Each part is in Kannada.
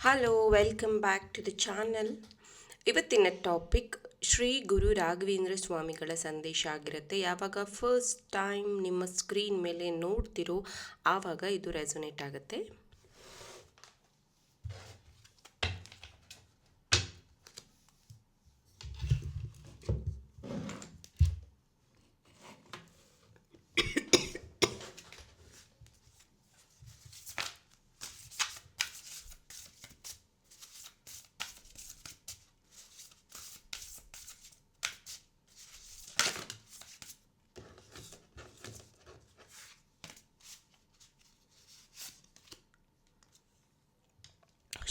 Hello welcome back to the channel. ಇವತ್ತಿನ ಟಾಪಿಕ್ ಶ್ರೀ ಗುರು ರಾಘವೇಂದ್ರ ಸ್ವಾಮಿಗಳ ಸಂದೇಶ ಆಗಿರುತ್ತೆ. ಯಾವಾಗ ಫಸ್ಟ್ ಟೈಮ್ ನಿಮ್ಮ ಸ್ಕ್ರೀನ್ ಮೇಲೆ ನೋಡ್ತಿರೋ ಆವಾಗ ಇದು ರೆಸೊನೇಟ್ ಆಗುತ್ತೆ.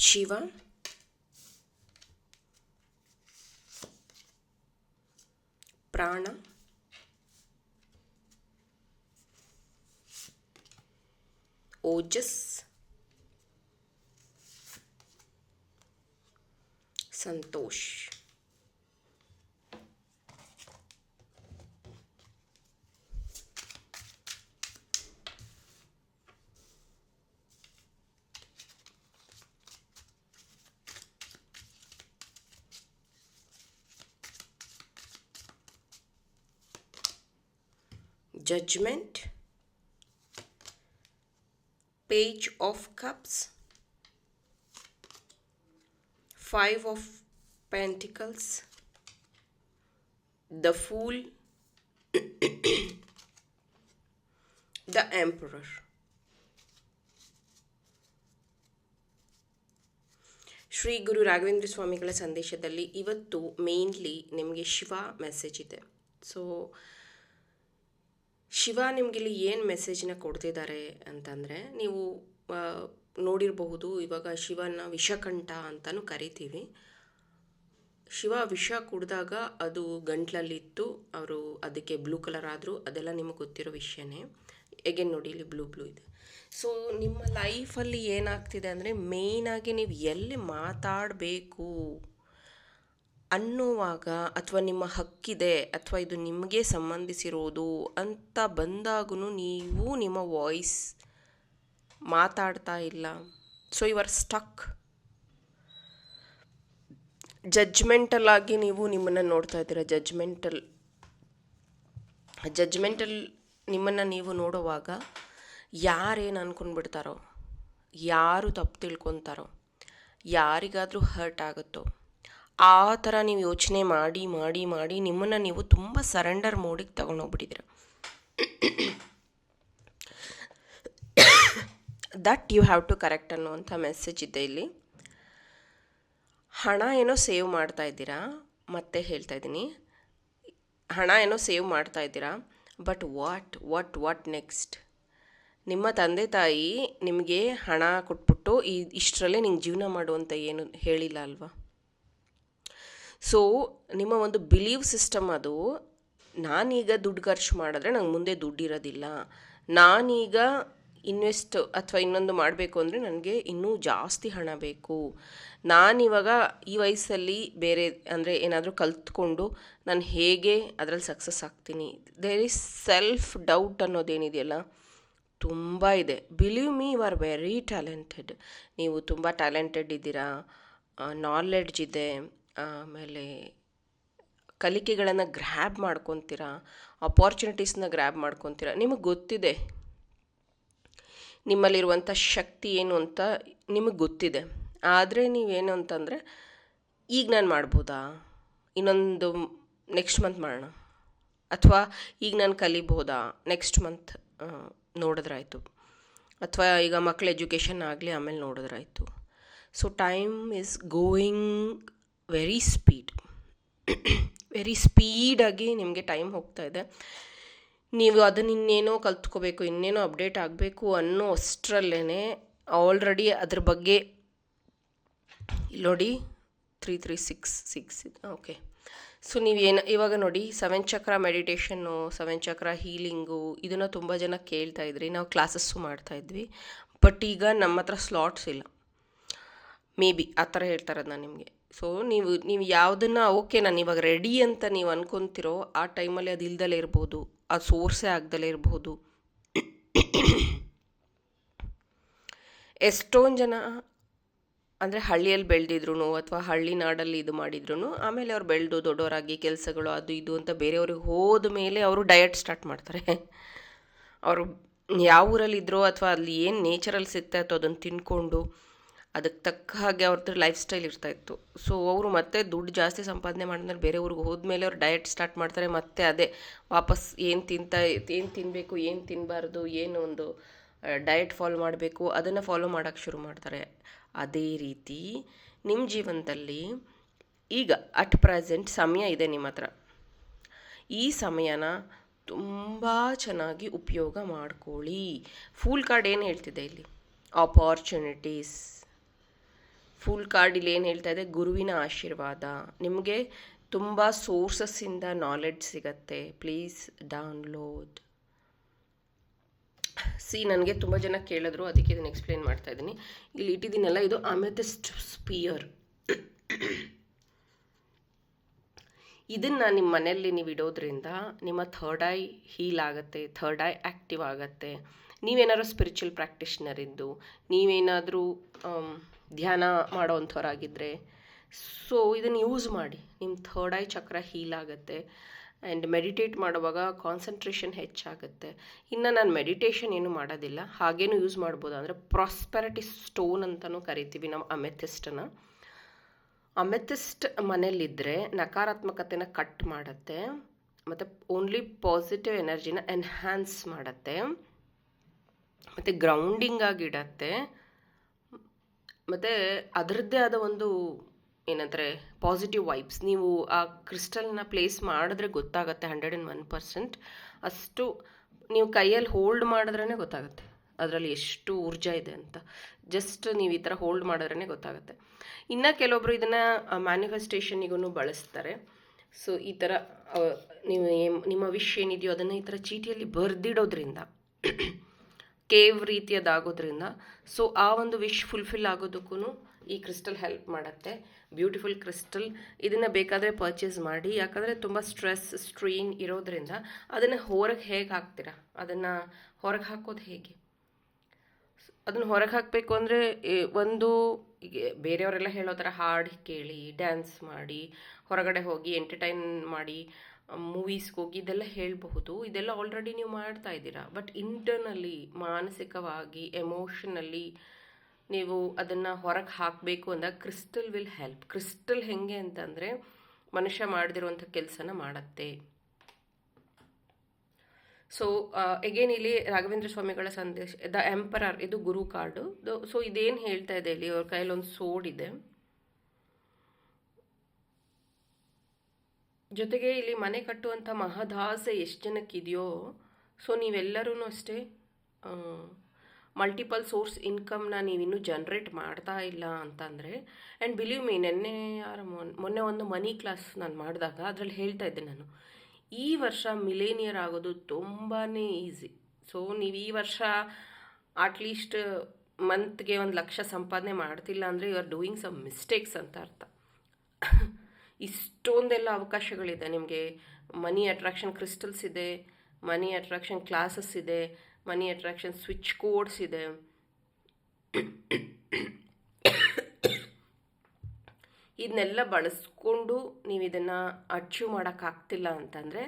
ಶಿವ, ಪ್ರಾಣ, ಓಜಸ್, Santosh. Judgement, page of cups, five of pentacles, the fool, the emperor. Shri Guru Raghavendra ಸ್ವಾಮಿಗಳ ಸಂದೇಶದಲ್ಲಿ ಇವತ್ತು ಮೇನ್ಲಿ ನಿಮಗೆ ಶಿವ ಮೆಸೇಜ್ ಇದೆ. ಸೊ ಶಿವ ನಿಮಗಿಲ್ಲಿ ಏನು ಮೆಸೇಜ್ನ ಕೊಡ್ತಿದ್ದಾರೆ ಅಂತಂದರೆ, ನೀವು ನೋಡಿರಬಹುದು, ಇವಾಗ ಶಿವನ ವಿಷಕಂಠ ಅಂತಲೂ ಕರಿತೀವಿ. ಶಿವ ವಿಷ ಕುಡಿದಾಗ ಅದು ಗಂಟ್ಲಲ್ಲಿತ್ತು, ಅವರು ಅದಕ್ಕೆ ಬ್ಲೂ ಕಲರ್ ಆದರು, ಅದೆಲ್ಲ ನಿಮಗೆ ಗೊತ್ತಿರೋ ವಿಷಯನೇ. ಎಗೇನ್ ನೋಡಿ, ಇಲ್ಲಿ ಬ್ಲೂ ಇದೆ. ಸೊ ನಿಮ್ಮ ಲೈಫಲ್ಲಿ ಏನಾಗ್ತಿದೆ ಅಂದರೆ, ಮೇಯ್ನಾಗಿ ನೀವು ಎಲ್ಲಿ ಮಾತಾಡಬೇಕು ಅನ್ನುವಾಗ, ಅಥವಾ ನಿಮ್ಮ ಹಕ್ಕಿದೆ, ಅಥವಾ ಇದು ನಿಮಗೆ ಸಂಬಂಧಿಸಿರೋದು ಅಂತ ಬಂದಾಗೂ ನೀವು ನಿಮ್ಮ ವಾಯ್ಸ್ ಮಾತಾಡ್ತಾ ಇಲ್ಲ. So you are stuck. Judgemental ಆಗಿ ನೀವು ನಿಮ್ಮನ್ನು ನೋಡ್ತಾ ಇದ್ದೀರ. ಜಡ್ಜ್ಮೆಂಟಲ್ ನಿಮ್ಮನ್ನು ನೀವು ನೋಡುವಾಗ ಯಾರೇನು ಅಂದ್ಕೊಂಡ್ಬಿಡ್ತಾರೋ, ಯಾರು ತಪ್ಪು ತಿಳ್ಕೊತಾರೋ, ಯಾರಿಗಾದರೂ ಹರ್ಟ್ ಆಗುತ್ತೋ, ಆ ಥರ ನೀವು ಯೋಚನೆ ಮಾಡಿ ಮಾಡಿ ಮಾಡಿ ನಿಮ್ಮನ್ನು ನೀವು ತುಂಬ ಸರೆಂಡರ್ ಮೋಡಿಗೆ ತಗೊಂಡೋಗ್ಬಿಟ್ಟಿದ್ದೀರ. That you have to correct ಅನ್ನುವಂಥ ಮೆಸೇಜ್ ಇದೆ ಇಲ್ಲಿ. ಹಣ ಏನೋ ಸೇವ್ ಮಾಡ್ತಾ ಇದ್ದೀರಾ, ಮತ್ತೆ ಹೇಳ್ತಾ ಇದ್ದೀನಿ, ಹಣ ಏನೋ ಸೇವ್ ಮಾಡ್ತಾ ಇದ್ದೀರಾ, ಬಟ್ ವಾಟ್ ನೆಕ್ಸ್ಟ್? ನಿಮ್ಮ ತಂದೆ ತಾಯಿ ನಿಮಗೆ ಹಣ ಕೊಟ್ಬಿಟ್ಟು ಇಷ್ಟರಲ್ಲೇ ನಿಂಗೆ ಜೀವನ ಮಾಡುವಂಥ ಏನು ಹೇಳಿಲ್ಲ ಅಲ್ವಾ? ಸೊ ನಿಮ್ಮ ಒಂದು ಬಿಲೀವ್ ಸಿಸ್ಟಮ್ ಅದು, ನಾನೀಗ ದುಡ್ಡು ಖರ್ಚು ಮಾಡಿದ್ರೆ ನಂಗೆ ಮುಂದೆ ದುಡ್ಡಿರೋದಿಲ್ಲ, ನಾನೀಗ ಇನ್ವೆಸ್ಟ್ ಅಥವಾ ಇನ್ನೊಂದು ಮಾಡಬೇಕು ಅಂದರೆ ನನಗೆ ಇನ್ನೂ ಜಾಸ್ತಿ ಹಣ ಬೇಕು, ನಾನಿವಾಗ ಈ ವಯಸ್ಸಲ್ಲಿ ಬೇರೆ ಅಂದರೆ ಏನಾದರೂ ಕಲ್ತ್ಕೊಂಡು ನಾನು ಹೇಗೆ ಅದರಲ್ಲಿ ಸಕ್ಸಸ್ ಆಗ್ತೀನಿ. ದೇರ್ ಈಸ್ ಸೆಲ್ಫ್ ಡೌಟ್ ಅನ್ನೋದೇನಿದೆಯಲ್ಲ, ತುಂಬ ಇದೆ. Believe me, you are very talented. ನೀವು ತುಂಬ ಟ್ಯಾಲೆಂಟೆಡ್ ಇದ್ದೀರಾ, ನಾಲೆಡ್ಜ್ ಇದೆ, ಆಮೇಲೆ ಕಲಿಕೆಗಳನ್ನು ಗ್ರ್ಯಾಬ್ ಮಾಡ್ಕೊತೀರಾ, ಅಪಾರ್ಚುನಿಟೀಸ್ನ ಗ್ರ್ಯಾಬ್ ಮಾಡ್ಕೊತೀರಾ. ನಿಮಗೆ ಗೊತ್ತಿದೆ ನಿಮ್ಮಲ್ಲಿರುವಂಥ ಶಕ್ತಿ ಏನು ಅಂತ ನಿಮಗೆ ಗೊತ್ತಿದೆ. ಆದರೆ ನೀವೇನು ಅಂತಂದರೆ, ಈಗ ನಾನು ಮಾಡ್ಬೋದಾ, ಇನ್ನೊಂದು ನೆಕ್ಸ್ಟ್ ಮಂತ್ ಮಾಡೋಣ, ಅಥವಾ ಈಗ ನಾನು ಕಲಿಬೋದಾ, ನೆಕ್ಸ್ಟ್ ಮಂತ್ ನೋಡಿದ್ರಾಯ್ತು, ಅಥವಾ ಈಗ ಮಕ್ಕಳ ಎಜುಕೇಷನ್ ಆಗಲಿ ಆಮೇಲೆ ನೋಡಿದ್ರಾಯ್ತು. So time is going very ಸ್ಪೀಡಾಗಿ ನಿಮಗೆ ಟೈಮ್ ಹೋಗ್ತಾ ಇದೆ. ನೀವು ಅದನ್ನು ಇನ್ನೇನೋ ಕಲ್ತ್ಕೋಬೇಕು, ಇನ್ನೇನೋ ಅಪ್ಡೇಟ್ ಆಗಬೇಕು ಅನ್ನೋ ಅಷ್ಟರಲ್ಲೇ ಆಲ್ರೆಡಿ ಅದ್ರ ಬಗ್ಗೆ ನೋಡಿ 3366 ಓಕೆ. ಸೊ ನೀವೇನು ಇವಾಗ ನೋಡಿ, 7 ಚಕ್ರ ಮೆಡಿಟೇಷನ್ನು, 7 ಚಕ್ರ ಹೀಲಿಂಗು, ಇದನ್ನು ತುಂಬ ಜನ ಕೇಳ್ತಾ ಇದ್ರಿ, ನಾವು ಕ್ಲಾಸಸ್ಸು ಮಾಡ್ತಾಯಿದ್ವಿ. ಬಟ್ ಈಗ ನಮ್ಮ ಹತ್ರ ಸ್ಲಾಟ್ಸ್ ಇಲ್ಲ, ಮೇ ಬಿ ಆ ಥರ ಹೇಳ್ತಾರದು ನಾನು ನಿಮಗೆ. ಸೊ ನೀವು ಯಾವುದನ್ನು ಓಕೆ ನಾನು ಇವಾಗ ರೆಡಿ ಅಂತ ನೀವು ಅನ್ಕೊತಿರೋ ಆ ಟೈಮಲ್ಲಿ ಅದು ಇಲ್ದಲೇ ಇರ್ಬೋದು, ಆ ಸೋರ್ಸೇ ಆಗ್ದಲೇ ಇರ್ಬೋದು. ಎಷ್ಟೊಂದು ಜನ ಅಂದರೆ ಹಳ್ಳಿಯಲ್ಲಿ ಬೆಳೆದಿದ್ರು ಅಥವಾ ಹಳ್ಳಿ ನಾಡಲ್ಲಿ ಇದು ಮಾಡಿದ್ರು ಆಮೇಲೆ ಅವ್ರು ಬೆಳೆದು ದೊಡ್ಡವರಾಗಿ ಕೆಲಸಗಳು ಅದು ಇದು ಅಂತ ಬೇರೆಯವ್ರಿಗೆ ಹೋದ ಮೇಲೆ ಅವರು ಡಯಟ್ ಸ್ಟಾರ್ಟ್ ಮಾಡ್ತಾರೆ. ಅವರು ಯಾವ ಊರಲ್ಲಿದ್ದರೋ ಅಥವಾ ಅಲ್ಲಿ ಏನು ನೇಚರಲ್ಲಿ ಸಿಗ್ತಾ ಇತ್ತೋ ಅದನ್ನು ತಿನ್ಕೊಂಡು ಅದಕ್ಕೆ ತಕ್ಕ ಹಾಗೆ ಅವ್ರದ್ದು ಲೈಫ್ ಸ್ಟೈಲ್ ಇರ್ತಾಯಿತ್ತು. ಸೊ ಅವರು ಮತ್ತೆ ದುಡ್ಡು ಜಾಸ್ತಿ ಸಂಪಾದನೆ ಮಾಡಿದ್ಮೇಲೆ ಬೇರೆ ಊರಿಗೆ ಹೋದ್ಮೇಲೆ ಅವ್ರು ಡಯಟ್ ಸ್ಟಾರ್ಟ್ ಮಾಡ್ತಾರೆ. ಮತ್ತೆ ಅದೇ ವಾಪಸ್ ಏನು ತಿನ್ನಬೇಕು, ಏನು ತಿನ್ನಬಾರ್ದು, ಏನು ಒಂದು ಡಯಟ್ ಫಾಲೋ ಮಾಡಬೇಕು ಅದನ್ನು ಫಾಲೋ ಮಾಡೋಕ್ಕೆ ಶುರು ಮಾಡ್ತಾರೆ. ಅದೇ ರೀತಿ ನಿಮ್ಮ ಜೀವನದಲ್ಲಿ ಈಗ ಅಟ್ ಪ್ರೆಸೆಂಟ್ ಸಮಯ ಇದೆ ನಿಮ್ಮ ಹತ್ರ. ಈ ಸಮಯನ ತುಂಬ ಚೆನ್ನಾಗಿ ಉಪಯೋಗ ಮಾಡ್ಕೊಳ್ಳಿ. ಫೂಲ್ ಕಾರ್ಡ್ ಏನು ಹೇಳ್ತಿದೆ ಇಲ್ಲಿ? ಆಪರ್ಚುನಿಟೀಸ್. ಫುಲ್ ಕಾರ್ಡ್ ಇಲ್ಲಿ ಏನು ಹೇಳ್ತಾ ಇದೆ? ಗುರುವಿನ ಆಶೀರ್ವಾದ. ನಿಮಗೆ ತುಂಬ ಸೋರ್ಸಸ್ಸಿಂದ ನಾಲೆಡ್ಜ್ ಸಿಗತ್ತೆ. Please download. ನನಗೆ ತುಂಬ ಜನ ಕೇಳಿದ್ರು, ಅದಕ್ಕೆ ಇದನ್ನು ಎಕ್ಸ್ಪ್ಲೇನ್ ಮಾಡ್ತಾ ಇದ್ದೀನಿ. ಇಲ್ಲಿ ಇಟ್ಟಿದ್ದೀನಲ್ಲ, ಇದು ಅಮೆಥಿಸ್ಟ್ ಸ್ಪಿಯರ್. ಇದನ್ನು ನಿಮ್ಮ ಮನೆಯಲ್ಲಿ ನೀವು ಇಡೋದ್ರಿಂದ ನಿಮ್ಮ ಥರ್ಡ್ ಐ ಹೀಲ್ ಆಗುತ್ತೆ, ಥರ್ಡ್ ಐ ಆ್ಯಕ್ಟಿವ್ ಆಗುತ್ತೆ. ನೀವೇನಾದ್ರು ಸ್ಪಿರಿಚುವಲ್ ಪ್ರಾಕ್ಟಿಷನರ್ ಇದ್ದು, ನೀವೇನಾದರೂ ಧ್ಯಾನ ಮಾಡೋವಂಥವ್ರಾಗಿದ್ದರೆ, ಸೊ ಇದನ್ನು ಯೂಸ್ ಮಾಡಿ. ನಿಮ್ಮ ಥರ್ಡ್ ಐ ಚಕ್ರ ಹೀಲ್ ಆಗುತ್ತೆ. ಆ್ಯಂಡ್ ಮೆಡಿಟೇಟ್ ಮಾಡುವಾಗ ಕಾನ್ಸಂಟ್ರೇಷನ್ ಹೆಚ್ಚಾಗುತ್ತೆ. ಇನ್ನು ನಾನು ಮೆಡಿಟೇಷನ್ ಏನು ಮಾಡೋದಿಲ್ಲ, ಹಾಗೇನು ಯೂಸ್ ಮಾಡ್ಬೋದು. ಅಂದರೆ ಪ್ರಾಸ್ಪೆರಿಟಿ ಸ್ಟೋನ್ ಅಂತಲೂ ಕರಿತೀವಿ ನಾವು ಅಮೆಥಿಸ್ಟನ್ನು. ಅಮೆಥಿಸ್ಟ್ ಮನೇಲಿದ್ದರೆ ನಕಾರಾತ್ಮಕತೆನ ಕಟ್ ಮಾಡುತ್ತೆ, ಮತ್ತು ಓನ್ಲಿ ಪಾಸಿಟಿವ್ ಎನರ್ಜಿನ ಎನ್ಹ್ಯಾನ್ಸ್ ಮಾಡುತ್ತೆ, ಮತ್ತು ಗ್ರೌಂಡಿಂಗ್ ಆಗಿಡತ್ತೆ. ಮತ್ತು ಅದರದ್ದೇ ಆದ ಒಂದು ಏನಂದರೆ ಪಾಸಿಟಿವ್ ವೈಬ್ಸ್. ನೀವು ಆ ಕ್ರಿಸ್ಟಲ್ನ ಪ್ಲೇಸ್ ಮಾಡಿದ್ರೆ ಗೊತ್ತಾಗುತ್ತೆ 101%. ಅಷ್ಟು ನೀವು ಕೈಯಲ್ಲಿ ಹೋಲ್ಡ್ ಮಾಡಿದ್ರೇ ಗೊತ್ತಾಗುತ್ತೆ ಅದರಲ್ಲಿ ಎಷ್ಟು ಊರ್ಜಾ ಇದೆ ಅಂತ. ಜಸ್ಟ್ ನೀವು ಈ ಥರ ಹೋಲ್ಡ್ ಮಾಡಿದ್ರೇ ಗೊತ್ತಾಗುತ್ತೆ. ಇನ್ನು ಕೆಲವೊಬ್ಬರು ಇದನ್ನು ಮ್ಯಾನಿಫೆಸ್ಟೇಷನಿಗೂ ಬಳಸ್ತಾರೆ. ಸೊ ಈ ಥರ ನೀವು ನಿಮ್ಮ ವಿಶ್ ಏನಿದೆಯೋ ಅದನ್ನು ಈ ಥರ ಚೀಟಿಯಲ್ಲಿ ಬರೆದಿಡೋದ್ರಿಂದ, ಕೇವ್ ರೀತಿಯದಾಗೋದ್ರಿಂದ, ಸೊ ಆ ಒಂದು ವಿಶ್ ಫುಲ್ಫಿಲ್ ಆಗೋದಕ್ಕೂ ಈ ಕ್ರಿಸ್ಟಲ್ ಹೆಲ್ಪ್ ಮಾಡುತ್ತೆ. Beautiful crystal. ಇದನ್ನು ಬೇಕಾದರೆ ಪರ್ಚೇಸ್ ಮಾಡಿ. ಯಾಕಂದರೆ ತುಂಬ ಸ್ಟ್ರೈನ್ ಇರೋದ್ರಿಂದ ಅದನ್ನು ಹೊರಗೆ ಹೇಗೆ ಹಾಕ್ತೀರಾ? ಅದನ್ನು ಹೊರಗೆ ಹಾಕೋದು ಹೇಗೆ? ಅದನ್ನು ಹೊರಗೆ ಹಾಕಬೇಕು ಅಂದರೆ ಒಂದು ಬೇರೆಯವರೆಲ್ಲ ಹೇಳೋ ಥರ ಹಾಡು ಕೇಳಿ, ಡ್ಯಾನ್ಸ್ ಮಾಡಿ, ಹೊರಗಡೆ ಹೋಗಿ ಎಂಟರ್ಟೈನ್ ಮಾಡಿ, ಮೂವೀಸ್ಗೆ ಹೋಗಿ ಇದೆಲ್ಲ ಹೇಳಬಹುದು. ಇದೆಲ್ಲ ಆಲ್ರೆಡಿ ನೀವು ಮಾಡ್ತಾ ಇದ್ದೀರಾ. ಬಟ್ ಇಂಟರ್ನಲ್ಲಿ, ಮಾನಸಿಕವಾಗಿ, ಎಮೋಷನಲ್ಲಿ ನೀವು ಅದನ್ನು ಹೊರಗೆ ಹಾಕಬೇಕು ಅಂದಾಗ ಕ್ರಿಸ್ಟಲ್ ವಿಲ್ ಹೆಲ್ಪ್. ಕ್ರಿಸ್ಟಲ್ ಹೆಂಗೆ ಅಂತಂದರೆ ಮನುಷ್ಯ ಮಾಡದಿರುವಂಥ ಕೆಲಸನ ಮಾಡುತ್ತೆ. ಸೊ ಎಗೇನ್ ಇಲ್ಲಿ ರಾಘವೇಂದ್ರ ಸ್ವಾಮಿಗಳ ಸಂದೇಶ, ದ ಎಂಪರರ್, ಇದು ಗುರು ಕಾರ್ಡು. ಸೊ ಇದೇನು ಹೇಳ್ತಾ ಇದೆ ಇಲ್ಲಿ? ಅವ್ರ ಕೈಯಲ್ಲಿ ಒಂದು ಸೋಡ್ ಇದೆ, ಜೊತೆಗೆ ಇಲ್ಲಿ ಮನೆ ಕಟ್ಟುವಂಥ ಮಹದಾಸೆ ಎಷ್ಟು ಜನಕ್ಕಿದೆಯೋ, ಸೊ ನೀವೆಲ್ಲರೂ ಅಷ್ಟೇ ಮಲ್ಟಿಪಲ್ ಸೋರ್ಸ್ ಇನ್ಕಮ್ನ ನೀವಿನ್ನೂ ಜನ್ರೇಟ್ ಮಾಡ್ತಾ ಇಲ್ಲ ಅಂತಂದರೆ, ಆ್ಯಂಡ್ ಬಿಲೀವ್ ಮೀ, ಮೊನ್ನೆ ಒಂದು ಮನಿ ಕ್ಲಾಸ್ ನಾನು ಮಾಡಿದಾಗ ಅದರಲ್ಲಿ ಹೇಳ್ತಾ ಇದ್ದೆ ನಾನು, ಈ ವರ್ಷ ಮಿಲೇನಿಯರ್ ಆಗೋದು ತುಂಬಾ ಈಸಿ. ಸೊ ನೀವು ಈ ವರ್ಷ ಅಟ್ಲೀಸ್ಟ್ ಮಂತ್ಗೆ 1,00,000 ಸಂಪಾದನೆ ಮಾಡ್ತಿಲ್ಲ ಅಂದರೆ you are doing some mistakes ಅಂತ ಅರ್ಥ. ಇಷ್ಟೊಂದೆಲ್ಲ ಅವಕಾಶಗಳಿದೆ ನಿಮಗೆ. ಮನಿ ಅಟ್ರಾಕ್ಷನ್ ಕ್ರಿಸ್ಟಲ್ಸ್ ಇದೆ, ಮನಿ ಅಟ್ರಾಕ್ಷನ್ ಕ್ಲಾಸಸ್ ಇದೆ, ಮನಿ ಅಟ್ರಾಕ್ಷನ್ ಸ್ವಿಚ್ ಕೋಡ್ಸ್ ಇದೆ. ಇದನ್ನೆಲ್ಲ ಬಳಸ್ಕೊಂಡು ನೀವು ಇದನ್ನು ಅಚೀವ್ ಮಾಡೋಕ್ಕಾಗ್ತಿಲ್ಲ ಅಂತಂದರೆ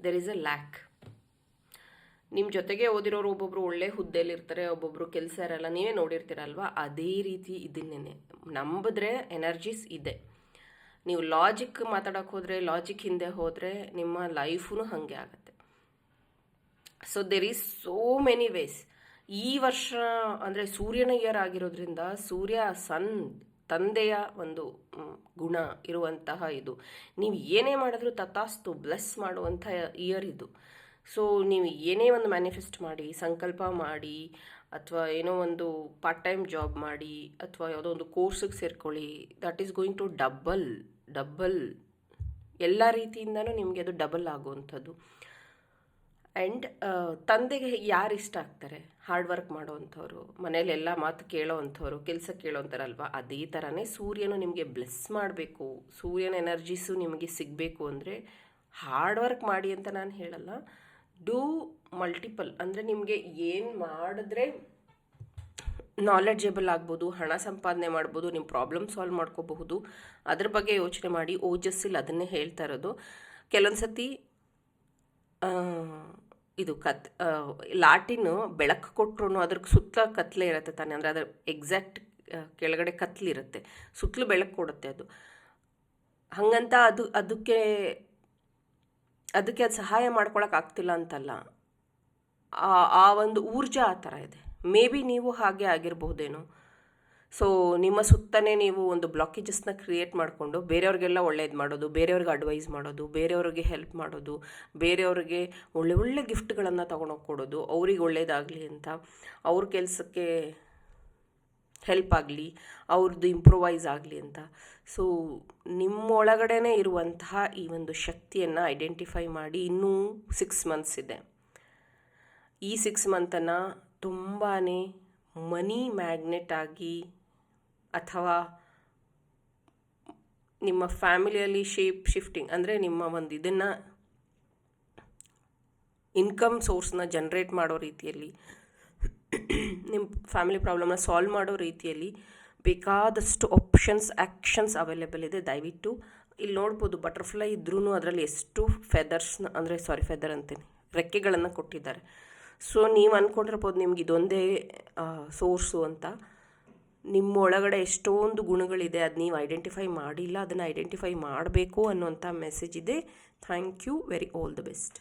ದೆರ್ ಈಸ್ ಅ ಲ್ಯಾಕ್. ನಿಮ್ಮ ಜೊತೆಗೆ ಓದಿರೋರು ಒಬ್ಬೊಬ್ಬರು ಒಳ್ಳೆ ಹುದ್ದೆಯಲ್ಲಿರ್ತಾರೆ, ಒಬ್ಬೊಬ್ಬರು ಕೆಲಸ ಇರಲ್ಲ, ನೀವೇ ನೋಡಿರ್ತೀರಲ್ವ. ಅದೇ ರೀತಿ ಇದನ್ನೇ ನಂಬಿದ್ರೆ ಎನರ್ಜೀಸ್ ಇದೆ. ನೀವು ಲಾಜಿಕ್ ಮಾತಾಡೋಕ್ಕೆ ಹೋದರೆ, ಲಾಜಿಕ್ ಹಿಂದೆ ಹೋದರೆ ನಿಮ್ಮ ಲೈಫೂ ಹಾಗೆ ಆಗುತ್ತೆ. So there is so many ways. ಈ ವರ್ಷ ಅಂದರೆ ಸೂರ್ಯನ ಇಯರ್ ಆಗಿರೋದ್ರಿಂದ, ಸೂರ್ಯ ತಂದೆಯ ಒಂದು ಗುಣ ಇರುವಂತಹ ಇದು. ನೀವು ಏನೇ ಮಾಡಿದ್ರೂ ತಥಾಸ್ತು ಬ್ಲೆಸ್ ಮಾಡುವಂಥ ಇಯರ್ ಇದು. ಸೊ ನೀವು ಏನೇ ಒಂದು ಮ್ಯಾನಿಫೆಸ್ಟ್ ಮಾಡಿ, ಸಂಕಲ್ಪ ಮಾಡಿ, ಅಥವಾ ಏನೋ ಒಂದು ಪಾರ್ಟ್ ಟೈಮ್ ಜಾಬ್ ಮಾಡಿ, ಅಥವಾ ಯಾವುದೋ ಒಂದು ಕೋರ್ಸಿಗೆ ಸೇರ್ಕೊಳ್ಳಿ, that is going to double ಎಲ್ಲ ರೀತಿಯಿಂದನೂ ನಿಮಗೆ ಅದು ಡಬಲ್ ಆಗುವಂಥದ್ದು. ಆ್ಯಂಡ್ ತಂದೆಗೆ ಯಾರು ಇಷ್ಟ ಆಗ್ತಾರೆ? ಹಾರ್ಡ್ ವರ್ಕ್ ಮಾಡೋವಂಥವ್ರು, ಮನೇಲಿ ಎಲ್ಲ ಮಾತು ಕೇಳೋವಂಥವ್ರು, ಕೆಲಸ ಕೇಳೋವಂಥರಲ್ವ. ಅದೇ ಥರನೇ ಸೂರ್ಯನು ನಿಮಗೆ ಬ್ಲೆಸ್ ಮಾಡಬೇಕು, ಸೂರ್ಯನ ಎನರ್ಜೀಸು ನಿಮಗೆ ಸಿಗಬೇಕು ಅಂದರೆ ಹಾರ್ಡ್ ವರ್ಕ್ ಮಾಡಿ ಅಂತ ನಾನು ಹೇಳಲ್ಲ. Do multiple. ಅಂದರೆ ನಿಮಗೆ ಏನು ಮಾಡಿದ್ರೆ ನಾಲೆಡ್ಜಬಲ್ ಆಗ್ಬೋದು, ಹಣ ಸಂಪಾದನೆ ಮಾಡ್ಬೋದು, ನಿಮ್ಮ ಪ್ರಾಬ್ಲಮ್ ಸಾಲ್ವ್ ಮಾಡ್ಕೋಬಹುದು. ಅದ್ರ ಬಗ್ಗೆ ಯೋಚನೆ ಮಾಡಿ. ಓಜಸ್ಸಿಲ್ ಅದನ್ನೇ ಹೇಳ್ತಾ ಇರೋದು. ಕೆಲವೊಂದು ಸತಿ ಇದು ಲಾಟಿನ್ ಬೆಳಕು ಕೊಟ್ಟರು ಅದ್ರ ಸುತ್ತ ಕತ್ಲೆ ಇರುತ್ತೆ ತಾನೆ, ಅಂದರೆ ಅದರ ಎಕ್ಸಾಕ್ಟ್ ಕೆಳಗಡೆ ಕತ್ಲಿರುತ್ತೆ, ಸುತ್ತಲೂ ಬೆಳಕು ಕೊಡುತ್ತೆ ಅದು. ಹಾಗಂತ ಅದಕ್ಕೆ ಅದು ಸಹಾಯ ಮಾಡ್ಕೊಳಕ್ಕೆ ಆಗ್ತಿಲ್ಲ ಅಂತಲ್ಲ. ಆ ಒಂದು ಊರ್ಜಾ ಆ ಥರ ಇದೆ. ಮೇ ಬಿ ನೀವು ಹಾಗೆ ಆಗಿರಬಹುದೇನೋ. ಸೊ ನಿಮ್ಮ ಸುತ್ತನೇ ನೀವು ಒಂದು ಬ್ಲಾಕೇಜಸ್ನ ಕ್ರಿಯೇಟ್ ಮಾಡಿಕೊಂಡು ಬೇರೆಯವ್ರಿಗೆಲ್ಲ ಒಳ್ಳೇದು ಮಾಡೋದು, ಬೇರೆಯವ್ರಿಗೆ ಅಡ್ವೈಸ್ ಮಾಡೋದು, ಬೇರೆಯವ್ರಿಗೆ ಹೆಲ್ಪ್ ಮಾಡೋದು, ಬೇರೆಯವ್ರಿಗೆ ಒಳ್ಳೆ ಒಳ್ಳೆ ಗಿಫ್ಟ್ಗಳನ್ನು ತೊಗೊಂಡೋಗಿ ಕೊಡೋದು, ಅವ್ರಿಗೆ ಒಳ್ಳೇದಾಗಲಿ ಅಂತ, ಅವ್ರ ಕೆಲಸಕ್ಕೆ ಹೆಲ್ಪ್ ಆಗಲಿ, ಅವ್ರದ್ದು ಇಂಪ್ರೂವೈಸ್ ಆಗಲಿ ಅಂತ. ಸೊ ನಿಮ್ಮೊಳಗಡೆನೇ ಇರುವಂತಹ ಈ ಒಂದು ಶಕ್ತಿಯನ್ನು ಐಡೆಂಟಿಫೈ ಮಾಡಿ. ಇನ್ನೂ 6 ಮಂತ್ಸ್ ಇದೆ. ಈ 6 ಮಂತನ್ನು ತುಂಬಾ ಮನಿ ಮ್ಯಾಗ್ನೆಟ್ ಆಗಿ ಅಥವಾ ನಿಮ್ಮ ಫ್ಯಾಮಿಲಿಯಲ್ಲಿ ಶಿಫ್ಟಿಂಗ್ ಅಂದರೆ ನಿಮ್ಮ ಒಂದು ಇದನ್ನು ಇನ್ಕಮ್ ಸೋರ್ಸ್ನ ಜನ್ರೇಟ್ ಮಾಡೋ ರೀತಿಯಲ್ಲಿ, ನಿಮ್ಮ ಫ್ಯಾಮಿಲಿ ಪ್ರಾಬ್ಲಮ್ನ ಸಾಲ್ವ್ ಮಾಡೋ ರೀತಿಯಲ್ಲಿ ಬೇಕಾದಷ್ಟು ಆ್ಯಕ್ಷನ್ಸ್ ಅವೈಲೇಬಲ್ ಇದೆ. ದಯವಿಟ್ಟು ಇಲ್ಲಿ ನೋಡ್ಬೋದು, ಬಟರ್ಫ್ಲೈ ಇದ್ರೂ ಅದರಲ್ಲಿ ಎಷ್ಟು ಫೆದರ್ ಅಂತೀನಿ, ರೆಕ್ಕೆಗಳನ್ನು ಕೊಟ್ಟಿದ್ದಾರೆ. ಸೊ ನೀವು ಅಂದ್ಕೊಂಡಿರ್ಬೋದು ನಿಮ್ಗೆ ಇದೊಂದೇ ಸೋರ್ಸು ಅಂತ. ನಿಮ್ಮ ಒಳಗಡೆ ಎಷ್ಟೊಂದು ಗುಣಗಳಿದೆ, ಅದು ನೀವು ಐಡೆಂಟಿಫೈ ಮಾಡಿಲ್ಲ, ಅದನ್ನು ಐಡೆಂಟಿಫೈ ಮಾಡಬೇಕು ಅನ್ನುವಂಥ ಮೆಸೇಜ್ ಇದೆ. Thank you, very all the best.